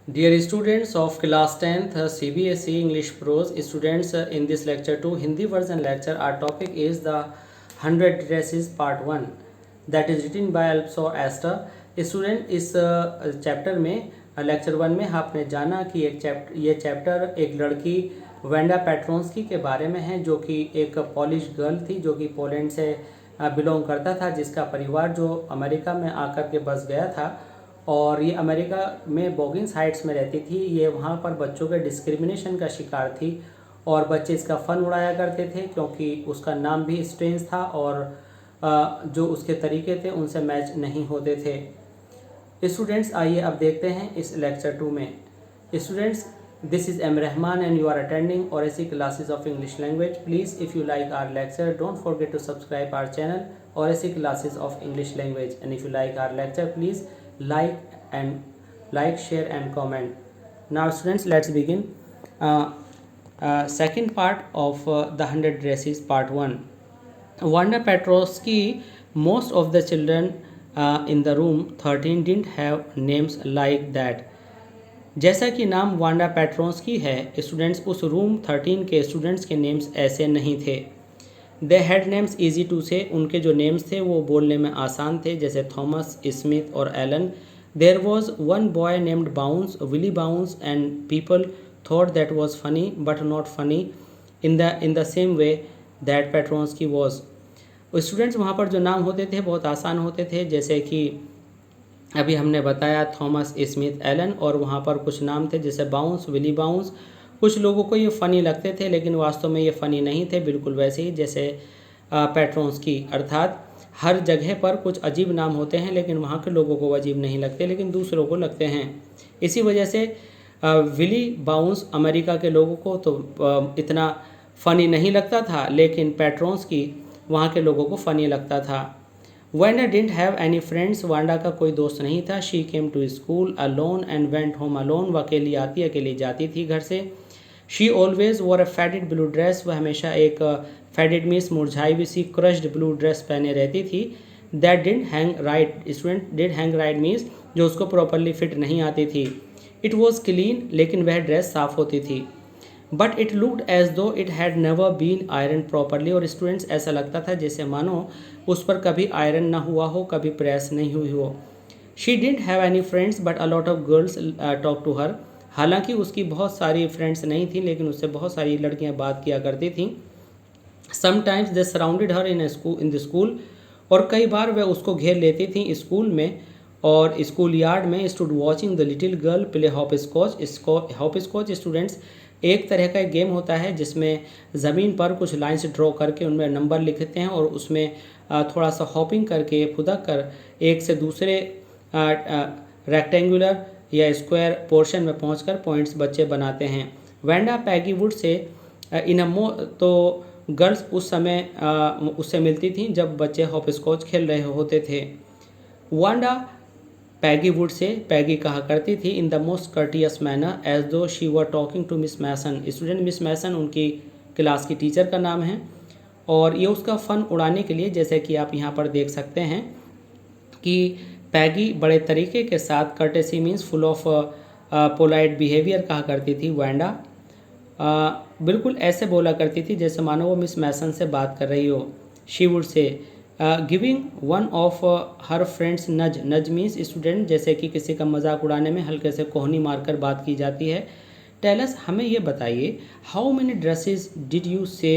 Dear students of class 10th CBSE English Prose students, in this lecture 2 Hindi version lecture, our topic is the 100 dresses part 1 that is written by Alpso Esther. Student इस chapter में lecture 1 में आपने जाना कि ये chapter एक लड़की Wanda पेट्रोंस्की के बारे में है, जो कि एक पॉलिश गर्ल थी, जो कि पोलैंड से बिलोंग करता था, जिसका परिवार जो अमेरिका में आकर के बस गया था और ये अमेरिका में बोगिंस हाइट्स में रहती थी। ये वहाँ पर बच्चों के डिस्क्रिमिनेशन का शिकार थी और बच्चे इसका फ़न उड़ाया करते थे, क्योंकि उसका नाम भी स्ट्रेंज था और जो उसके तरीके थे उनसे मैच नहीं होते थे। स्टूडेंट्स, आइए अब देखते हैं इस लेक्चर 2 में। Students, this is M Rahman and you are attending OSC classes of English language. Please if you like our lecture don't forget to subscribe our channel OSC classes of English language, and if you like our lecture please like, share and comment. Now students, let's begin second part of the 100 dresses part 1. Wanda Petrosky, most of the children in the room 13 didn't have names like that. जैसा कि नाम Wanda Petroski है, students उस room 13 के students के names ऐसे नहीं थे। They had names easy to say, उनके जो नेम्स थे वो बोलने में आसान थे, जैसे थॉमस, स्मिथ और Allen. There was one boy named Bounce, Willie Bounce, and people thought that was funny but not funny in the same way that Petroski was. Students वहाँ पर जो नाम होते थे बहुत आसान होते थे, जैसे कि अभी हमने बताया थॉमस, स्मिथ, एलन, और वहाँ पर कुछ नाम थे जैसे बाउंस, विली बाउंस। कुछ लोगों को ये फ़नी लगते थे, लेकिन वास्तव में ये फ़नी नहीं थे, बिल्कुल वैसे ही जैसे पेट्रोस्की। अर्थात हर जगह पर कुछ अजीब नाम होते हैं, लेकिन वहाँ के लोगों को अजीब नहीं लगते, लेकिन दूसरों को लगते हैं। इसी वजह से विली बाउंस अमेरिका के लोगों को तो इतना फ़नी नहीं लगता था, लेकिन पेट्रोस्की वहाँ के लोगों को फ़नी लगता था। Wanda didn't have any friends, Wanda का कोई दोस्त नहीं था। She came to school alone and went home alone, वह अकेली आती अकेली जाती थी घर से। She always wore a faded blue dress, वह हमेशा एक फेडेड मीन्स मुरझाई हुई सी क्रश्ड ब्लू ड्रेस पहने रहती थी। That didn't hang right, student did hang right means जो उसको प्रॉपरली फिट नहीं आती थी। इट वॉज क्लीन, लेकिन वह ड्रेस साफ़ होती थी। But it looked as though it had never been iron properly, और स्टूडेंट्स ऐसा लगता था जैसे मानो उस पर कभी आयरन ना हुआ हो, कभी प्रेस नहीं हुई हो। She didn't have any friends but a lot of girls talk to her, हालांकि उसकी बहुत सारी फ्रेंड्स नहीं थी, लेकिन उससे बहुत सारी लड़कियां बात किया करती थीं। Sometimes they surrounded her in the school, और कई बार वह उसको घेर लेती थी स्कूल में और स्कूल यार्ड में। Stood watching the little girl play hopscotch. Hopscotch students एक तरह का गेम होता है जिसमें ज़मीन पर कुछ लाइन्स ड्रॉ करके उनमें नंबर लिखते हैं और उसमें थोड़ा सा हॉपिंग करके फुदक कर एक से दूसरे रेक्टेंगुलर या स्क्वायर पोर्शन में पहुंचकर पॉइंट्स बच्चे बनाते हैं। वेंडा पैगी वुड से तो गर्ल्स उस समय उससे मिलती थीं जब बच्चे हॉप स्कॉच खेल रहे होते थे। वांडा पैगी वुड से पैगी कहा करती थी in the most courteous manner as though she were talking to Miss Mason. Student Miss Mason उनकी क्लास की टीचर का नाम है, और ये उसका फ़न उड़ाने के लिए, जैसे कि आप यहाँ पर देख सकते हैं कि पैगी बड़े तरीके के साथ, courtesy means full of polite behaviour कहा करती थी। वांडा बिल्कुल ऐसे बोला करती थी जैसे मानो वो मिस मैसन से बात कर रही हो। She would say giving one of her friends नज, नज मीन्स स्टूडेंट जैसे कि किसी का मजाक उड़ाने में हल्के से कोहनी मारकर बात की जाती है। टेलस, हमें ये बताइए, how many dresses did you say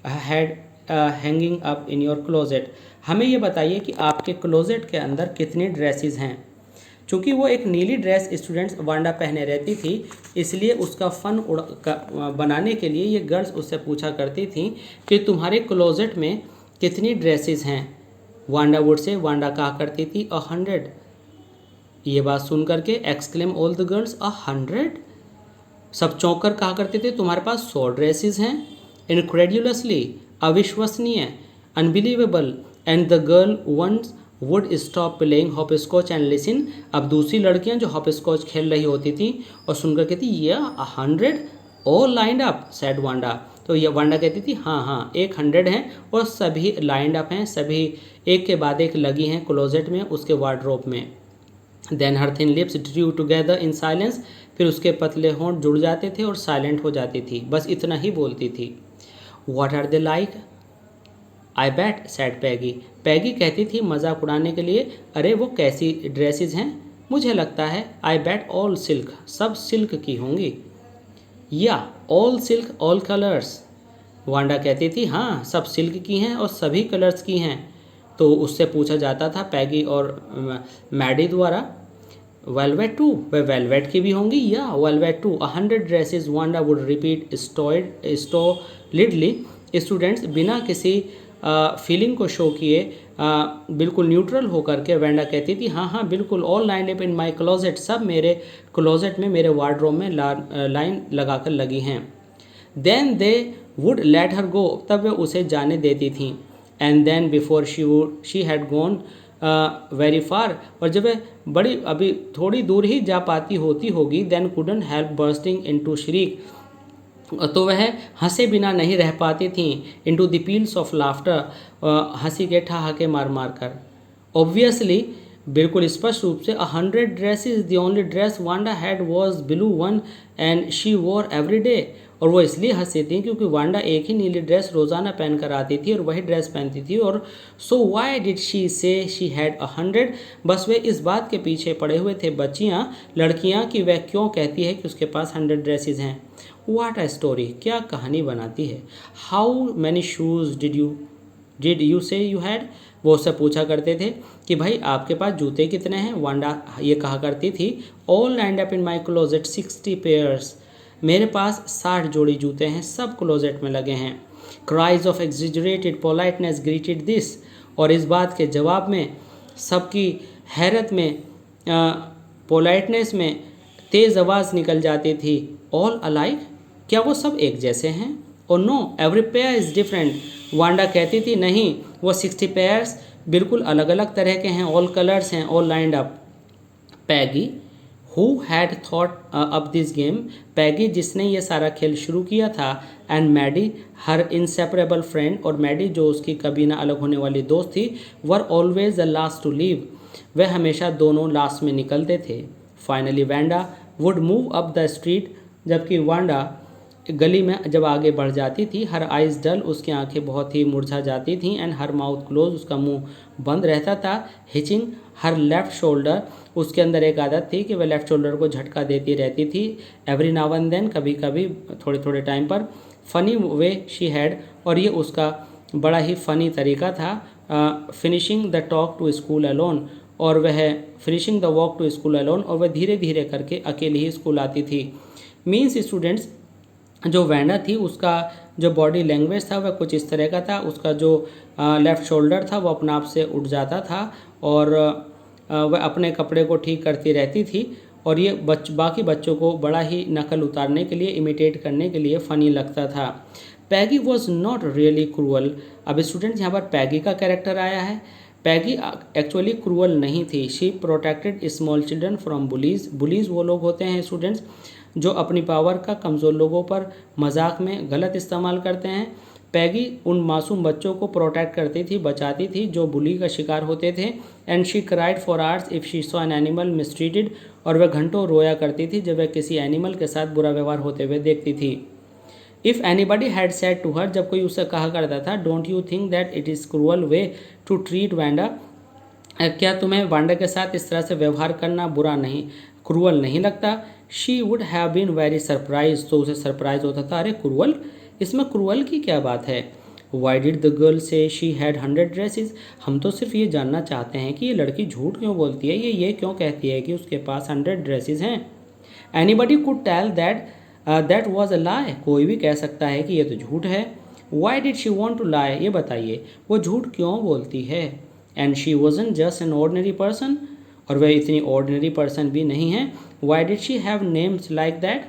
had hanging up in your closet. हमें ये बताइए कि आपके क्लोजेट के अंदर कितनी ड्रेसेस हैं। चूँकि वो एक नीली ड्रेस स्टूडेंट्स वांडा पहने रहती थी, इसलिए उसका फ़न बनाने के लिए ये गर्ल्स उससे पूछा करती थी कि तुम्हारे क्लोजेट में कितनी ड्रेसेस हैं। वांडा वुड से वांडा कहा करती थी 100। ये बात सुन करके एक्सक्लेम ऑल द गर्ल्स 100, सब चौंक कर कहा करते थे तुम्हारे पास 100 ड्रेसेस हैं। इनक्रेड्यूलसली, अविश्वसनीय, unbelievable, and the girl once would stop playing hopscotch and listen. अब दूसरी लड़कियां जो हॉप स्कॉच खेल रही होती थी और सुनकर कहती ये 100 all lined up said Wanda. तो ये वांडा कहती थी हाँ 100 हैं और सभी लाइंड अप हैं, सभी एक के बाद एक लगी हैं क्लोजेट में, उसके वार्डरोब में। Then her thin lips drew together in silence, फिर उसके पतले होंठ जुड़ जाते थे और साइलेंट हो जाती थी, बस इतना ही बोलती थी। What are they like? I bet said Peggy. Peggy कहती थी मजाक उड़ाने के लिए, अरे वो कैसी ड्रेसेस हैं? मुझे लगता है आई बैट ऑल सिल्क, सब सिल्क की होंगी। या all silk all colours. Wanda कहती थी हाँ सब सिल्क की हैं और सभी कलर्स की हैं। तो उससे पूछा जाता था पैगी और मैडी द्वारा, वेलवेट टू, वह वेलवेट की भी होंगी? या velvet too 100 dresses, Wanda would repeat stolidly. Students बिना किसी फीलिंग को शो किए बिल्कुल न्यूट्रल होकर के वांडा कहती थी हाँ हाँ बिल्कुल, all line up in my closet, सब मेरे क्लोजेट में मेरे वार्डरोब में लाइन लगाकर लगी हैं। Then they would let her go, तब वे उसे जाने देती थीं। And then before she had gone very far, और जब वह बड़ी अभी थोड़ी दूर ही जा पाती होती होगी, then couldn't help bursting into shriek, तो वह हंसे बिना नहीं रह पाती थीं, into the peals of laughter, हंसी के ठहाके मार मार कर। ऑब्वियसली, बिल्कुल स्पष्ट रूप से, 100 dresses, the only dress Wanda had was blue one and she वोर एवरी डे, और वो इसलिए हंसी थी क्योंकि वांडा एक ही नीली ड्रेस रोज़ाना पहन कर आती थी और वही ड्रेस पहनती थी। और सो वाई डिड शी से शी हैड 100, बस वे इस बात के पीछे पड़े हुए थे लड़कियाँ कि वह क्यों कहती है कि उसके पास 100 ड्रेसेस हैं। व्हाट अ स्टोरी, क्या कहानी बनाती है। How many shoes did you से यू हैड, वो उससे पूछा करते थे कि भाई आपके पास जूते कितने हैं। वांडा ये कहा करती थी, all lined up in my closet 60 pairs, मेरे पास 60 जोड़ी जूते हैं, सब क्लोजेट में लगे हैं। Cries of exaggerated politeness greeted this, और इस बात के जवाब में सबकी हैरत में पोलाइटनेस में तेज़ आवाज़ निकल जाती थी, ऑल अलाइक, क्या वो सब एक जैसे हैं? और know every pair is different, Wanda कहती थी नहीं, वो 60 पेयर्स बिल्कुल अलग अलग तरह के हैं, ऑल कलर्स हैं, all lined up. Peggy who had thought up this game, Peggy जिसने ये सारा खेल शुरू किया था, and Maddie her inseparable friend, और मैडी जो उसकी कभी ना अलग होने वाली दोस्त थी, were always the last to leave, वह हमेशा दोनों लास्ट में निकलते थे। Finally Wanda would move up the street, जबकि वांडा गली में जब आगे बढ़ जाती थी, हर आइज डल, उसकी आंखें बहुत ही मुरझा जाती थीं, एंड हर माउथ क्लोज, उसका मुंह बंद रहता था, हिचिंग हर लेफ्ट शोल्डर, उसके अंदर एक आदत थी कि वह लेफ्ट शोल्डर को झटका देती रहती थी, एवरी नाउ एंड देन, कभी कभी थोड़े थोड़े टाइम पर, फ़नी वे शी हैड, और ये उसका बड़ा ही फ़नी तरीका था, finishing the talk to school alone, और वह finishing the walk to school alone, और वह धीरे धीरे करके अकेली ही स्कूल आती थी। मीन्स स्टूडेंट्स, जो वांडा थी उसका जो बॉडी लैंग्वेज था वह कुछ इस तरह का था, उसका जो लेफ़्ट शोल्डर था वो अपने आप से उठ जाता था, और वह अपने कपड़े को ठीक करती रहती थी, और ये बाकी बच्चों को बड़ा ही नकल उतारने के लिए, इमिटेट करने के लिए फ़नी लगता था। पैगी वॉज नॉट रियली क्रूअल। अब स्टूडेंट्स यहाँ पर पैगी का कैरेक्टर आया है। पैगी एक्चुअली क्रूअल नहीं थी। She protected small children from bullies. Bullies वो लोग होते हैं स्टूडेंट्स जो अपनी पावर का कमज़ोर लोगों पर मजाक में गलत इस्तेमाल करते हैं। पैगी उन मासूम बच्चों को प्रोटेक्ट करती थी, बचाती थी जो बुली का शिकार होते थे। And she cried for hours if she saw an animal mistreated, और वह घंटों रोया करती थी जब वह किसी एनिमल के साथ बुरा व्यवहार होते हुए देखती थी। If anybody had said to her, जब कोई उससे कहा करता था, don't you think that it is cruel way to treat Wanda, क्या तुम्हें वांडा के साथ इस तरह से व्यवहार करना बुरा नहीं, क्रूअल नहीं लगता? She would have been very surprise, तो उसे सरप्राइज होता था, अरे क्रूअल, इसमें क्रूअल की क्या बात है? वाई डिड द गर्ल से शी हैड 100 ड्रेसेस, हम तो सिर्फ ये जानना चाहते हैं कि ये लड़की झूठ क्यों बोलती है, ये क्यों कहती है कि उसके पास 100 ड्रेसेस हैं? Anybody could tell that was a lie, कोई भी कह सकता है कि ये तो झूठ है। Why did she want to lie, ये बताइए वो झूठ क्यों बोलती है? And she wasn't just an ordinary person, और वह इतनी ऑर्डनरी पर्सन भी नहीं है। Why did she have names like that,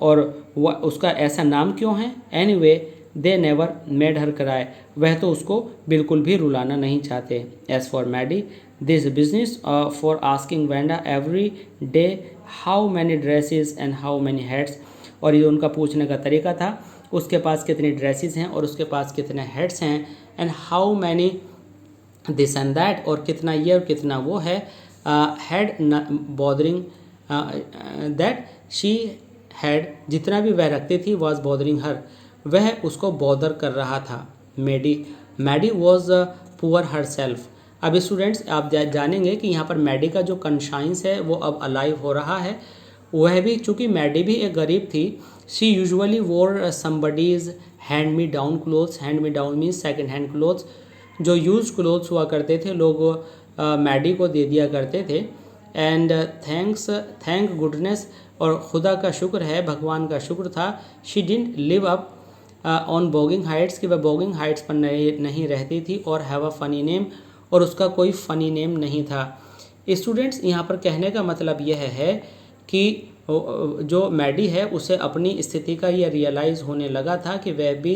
और उसका ऐसा नाम क्यों है? Anyway they never made her cry, वह तो उसको बिल्कुल भी रुलाना नहीं चाहते। As for Maddie this business for asking Wanda every day how many dresses and how many heads, और ये उनका पूछने का तरीका था, उसके पास कितनी ड्रेसेस हैं और उसके पास कितने हेड्स हैं, and how many this and that, और कितना ये और कितना वो है, had bothering that she had, जितना भी वह रखती थी, वॉज बॉदरिंग हर, वह उसको बॉदर कर रहा था। Maddie was poor herself. अब स्टूडेंट्स आप जानेंगे कि यहाँ पर मैडी का जो कंशाइंस है वो अब अलाइव हो रहा है। वह भी, चूँकि मैडी भी एक गरीब थी, शी यूजुअली वोर somebody's hand me down clothes. Hand me down means second hand clothes, जो यूज क्लोथ्स हुआ करते थे लोग मैडी को दे दिया करते थे। एंड थैंक गुडनेस, और खुदा का शुक्र है, भगवान का शुक्र था, she didn't live up on Boggins Heights, कि वह बोगिंग हाइट्स पर नहीं रहती थी, और हैव अ फनी नेम, और उसका कोई फ़नी नेम नहीं था। स्टूडेंट्स यहाँ पर कहने का मतलब यह है कि जो मैडी है उसे अपनी स्थिति का यह रियलाइज़ होने लगा था कि वह भी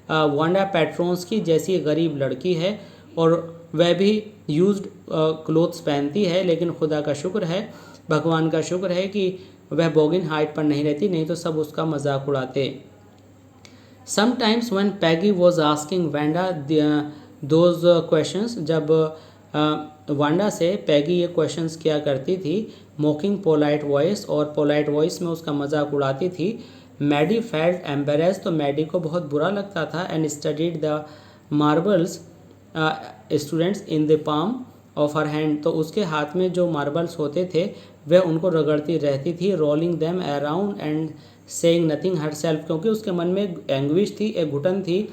वांडा पेट्रोन्स की जैसी गरीब लड़की है, और वह भी यूज्ड क्लोथ्स पहनती है, लेकिन खुदा का शुक्र है, भगवान का शुक्र है कि वह बोगिन हाइट पर नहीं रहती, नहीं तो सब उसका मजाक उड़ाते। Sometimes when Peggy was asking Wanda those questions, जब वांडा से पैगी ये क्वेश्चंस किया करती थी, मॉकिंग पोलाइट वॉइस, और पोलाइट वॉइस में उसका मजाक उड़ाती थी, मैडी फेल्ट एम्बेरेस्ड, तो मैडी को बहुत बुरा लगता था। And studied the marbles students in the palm of her hand, तो उसके हाथ में जो मार्बल्स होते थे वह उनको रगड़ती रहती थी। Rolling them around and saying nothing her self, क्योंकि उसके मन में एंग्विश थी, एक घुटन थी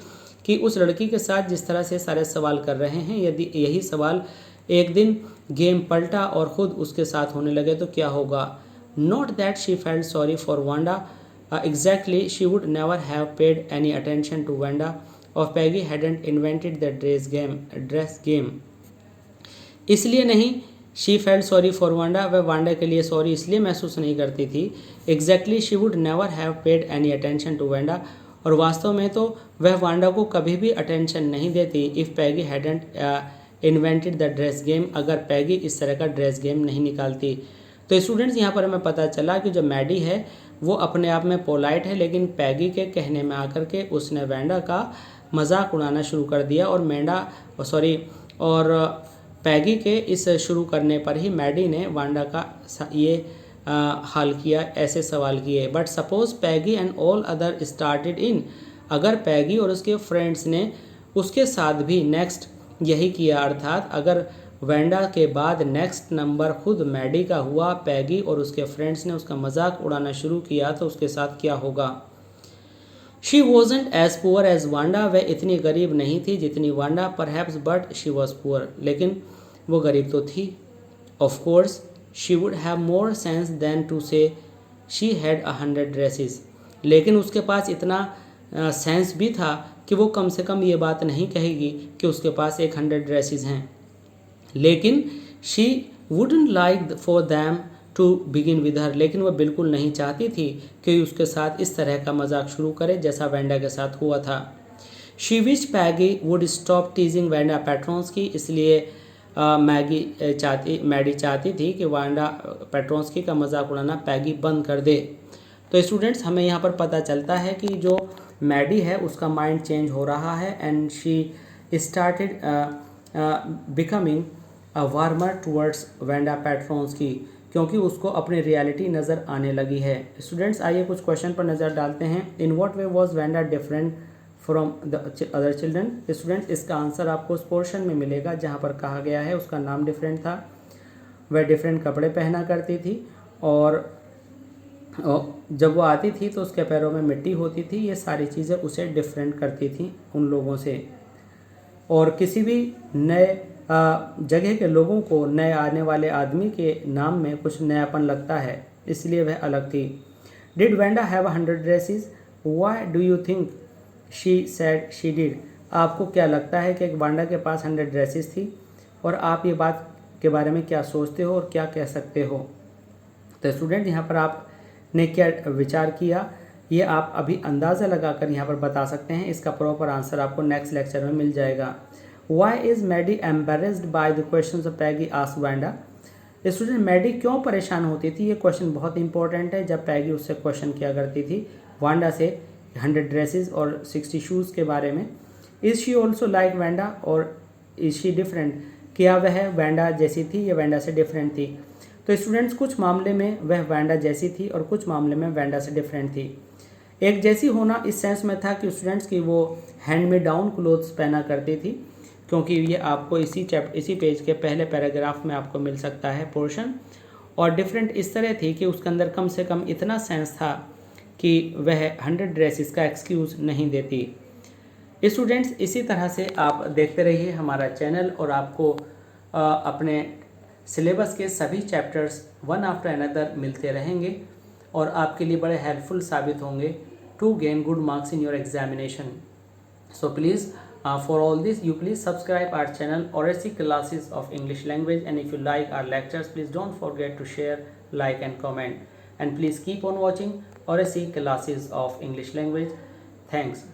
कि उस लड़की के साथ जिस तरह से सारे सवाल कर रहे हैं, यदि यही सवाल एक दिन गेम पलटा और ख़ुद उसके साथ होने लगे तो क्या होगा। Not that she felt sorry for Wanda exactly, she would never have paid any attention to Wanda और Peggy hadn't invented the dress game. इसलिए नहीं, she felt sorry for Wanda, वह वांडा के लिए सॉरी इसलिए महसूस नहीं करती थी। Exactly she would never have paid any attention to Wanda, और वास्तव में तो वह वांडा को कभी भी अटेंशन नहीं देती। If Peggy hadn't invented the dress game, अगर पैगी इस तरह का ड्रेस गेम नहीं निकालती। तो स्टूडेंट्स यहाँ पर हमें पता चला कि जो मैडी है वो अपने आप में पोलाइट है, लेकिन पैगी के कहने में आकर के उसने वांडा का मजाक उड़ाना शुरू कर दिया, और पैगी के इस शुरू करने पर ही मैडी ने वांडा का ये हल किया, ऐसे सवाल किए। But suppose Peggy and all other started in, अगर पैगी और उसके फ्रेंड्स ने उसके साथ भी नेक्स्ट यही किया, अर्थात अगर वांडा के बाद नेक्स्ट नंबर खुद मैडी का हुआ, पैगी और उसके फ्रेंड्स ने उसका मजाक उड़ाना शुरू किया, तो उसके साथ क्या होगा। She wasn't as poor as Wanda, वह इतनी गरीब नहीं थी जितनी वांडा, perhaps, but she was poor, लेकिन वो गरीब तो थी। Of course she would have more sense than to say she had 100 dresses, लेकिन उसके पास इतना सेंस भी था कि वो कम से कम ये बात नहीं कहेगी कि उसके पास 100 ड्रेसेस हैं। लेकिन she wouldn't like for them to begin with her, लेकिन वह बिल्कुल नहीं चाहती थी कि उसके साथ इस तरह का मजाक शुरू करे जैसा वांडा के साथ हुआ था। She wish Peggy would stop teasing Wanda Petronski, इसलिए मैडी चाहती थी कि वांडा पेट्रोन्स्की का मजाक उड़ाना पैगी बंद कर दे। तो स्टूडेंट्स हमें यहाँ पर पता चलता है कि जो मैडी है उसका माइंड चेंज हो रहा है, and she started becoming warmer towards Wanda Petronski, क्योंकि उसको अपनी रियलिटी नज़र आने लगी है। स्टूडेंट्स आइए कुछ क्वेश्चन पर नज़र डालते हैं। In what way was Wanda different from the other children. Students इसका आंसर आपको उस पोर्शन में मिलेगा जहाँ पर कहा गया है उसका नाम डिफरेंट था, वह डिफरेंट कपड़े पहना करती थी, और जब वो आती थी तो उसके पैरों में मिट्टी होती थी। ये सारी चीज़ें उसे डिफरेंट करती थी उन लोगों से, और किसी भी नए जगह के लोगों को नए आने वाले आदमी के नाम में कुछ नयापन लगता है, इसलिए वह अलग थी। Did Wanda have 100 dresses, why do you think she said she did. आपको क्या लगता है कि एक वांडा के पास 100 ड्रेसेस थी, और आप ये बात के बारे में क्या सोचते हो और क्या कह सकते हो। तो स्टूडेंट यहाँ पर आपने क्या विचार किया ये आप अभी अंदाज़ा लगाकर यहाँ पर बता सकते हैं। इसका प्रॉपर आंसर आपको नेक्स्ट लेक्चर में मिल जाएगा। Why is Maddie embarrassed by the questions of Peggy asked Wanda. Student Maddie क्यों परेशान होती थी, ये क्वेश्चन बहुत इंपॉर्टेंट है। जब पैगी उससे क्वेश्चन किया करती थी वांडा से 100 ड्रेसेस और 60 शूज़ के बारे में। Is she also like Wanda और इज़ शी डिफरेंट, क्या वह वैंडा जैसी थी या वैंडा से डिफरेंट थी। तो स्टूडेंट्स कुछ मामले में वह वैंडा जैसी थी और कुछ मामले में वैंडा से डिफरेंट थी। एक जैसी होना इस सेंस में था कि स्टूडेंट्स की वो हैंड में डाउन क्लोथ्स पहना करती थी, क्योंकि ये आपको इसी पेज के पहले पैराग्राफ में आपको मिल सकता है पोर्शन। और डिफरेंट इस तरह थी कि उसके अंदर कम से कम इतना सेंस था कि वह 100 ड्रेसेस का एक्सक्यूज़ नहीं देती। स्टूडेंट्स इसी तरह से आप देखते रहिए हमारा चैनल और आपको अपने सिलेबस के सभी चैप्टर्स वन आफ्टर अनदर मिलते रहेंगे और आपके लिए बड़े हेल्पफुल साबित होंगे to gain good marks in your examination. So please for all this you please subscribe our channel ORSC classes of English language, and if you like our lectures please don't forget to share, like and comment, and please keep on watching ORSC classes of English language. Thanks.